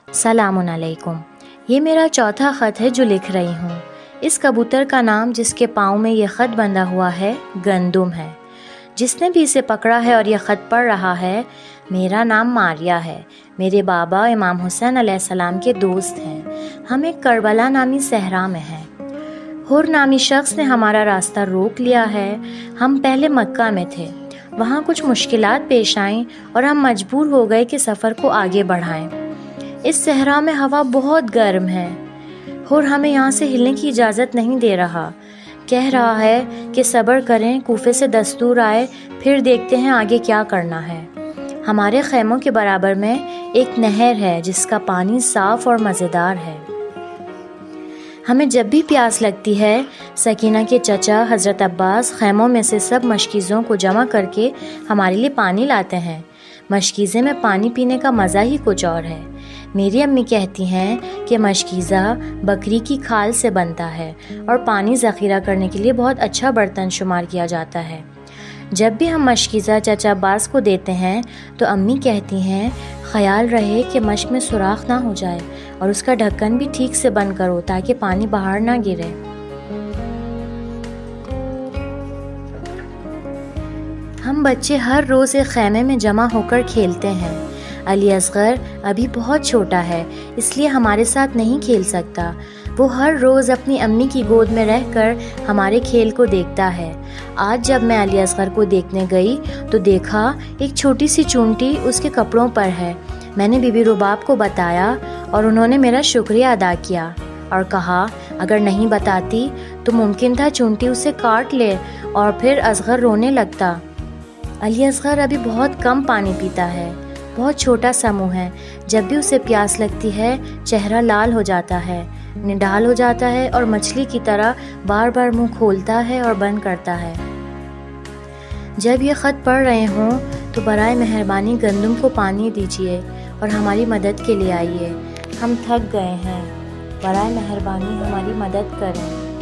السلام علیکم۔ یہ میرا چوتھا خط ہے جو لکھ رہی ہوں۔ اس کبوتر کا نام جس کے پاؤں میں یہ خط بندھا ہوا ہے گندم ہے۔ جس نے بھی اسے پکڑا ہے اور یہ خط پڑھ رہا ہے، میرا نام ماریا ہے۔ میرے بابا امام حسین علیہ السلام کے دوست ہیں۔ ہم ایک کربلا نامی صحرا میں ہیں۔ حر نامی شخص نے ہمارا راستہ روک لیا ہے۔ ہم پہلے مکہ میں تھے، وہاں کچھ مشکلات پیش آئیں اور ہم مجبور ہو گئے کہ سفر کو آگے بڑھائیں۔ اس صحرا میں ہوا بہت گرم ہے۔ حر ہمیں یہاں سے ہلنے کی اجازت نہیں دے رہا، کہہ رہا ہے کہ صبر کریں، کوفے سے دستور آئے، پھر دیکھتے ہیں آگے کیا کرنا ہے۔ ہمارے خیموں کے برابر میں ایک نہر ہے جس کا پانی صاف اور مزیدار ہے۔ ہمیں جب بھی پیاس لگتی ہے، سکینہ کے چچا حضرت عباس خیموں میں سے سب مشکیزوں کو جمع کر کے ہمارے لیے پانی لاتے ہیں۔ مشکیزے میں پانی پینے کا مزہ ہی کچھ اور ہے۔ میری امی کہتی ہیں کہ مشکیزہ بکری کی کھال سے بنتا ہے اور پانی ذخیرہ کرنے کے لیے بہت اچھا برتن شمار کیا جاتا ہے۔ جب بھی ہم مشکیزہ چچا عباس کو دیتے ہیں تو امی کہتی ہیں خیال رہے کہ مشک میں سوراخ نہ ہو جائے اور اس کا ڈھکن بھی ٹھیک سے بند کرو تاکہ پانی باہر نہ گرے۔ ہم بچے ہر روز ایک خیمے میں جمع ہو کر کھیلتے ہیں۔ علی اصغر ابھی بہت چھوٹا ہے، اس لیے ہمارے ساتھ نہیں کھیل سکتا۔ وہ ہر روز اپنی امی کی گود میں رہ کر ہمارے کھیل کو دیکھتا ہے۔ آج جب میں علی اصغر کو دیکھنے گئی تو دیکھا ایک چھوٹی سی چونٹی اس کے کپڑوں پر ہے۔ میں نے بی بی رباب کو بتایا اور انہوں نے میرا شکریہ ادا کیا اور کہا اگر نہیں بتاتی تو ممکن تھا چونٹی اسے کاٹ لے اور پھر اصغر رونے لگتا۔ علی اصغر ابھی بہت کم پانی پیتا ہے، بہت چھوٹا سا منہ ہے۔ جب بھی اسے پیاس لگتی ہے چہرہ لال ہو جاتا ہے، نڈال ہو جاتا ہے اور مچھلی کی طرح بار بار منہ کھولتا ہے اور بند کرتا ہے۔ جب یہ خط پڑھ رہے ہوں تو برائے مہربانی گندم کو پانی دیجیے اور ہماری مدد کے لیے آئیے۔ ہم تھک گئے ہیں، برائے مہربانی ہماری مدد کریں۔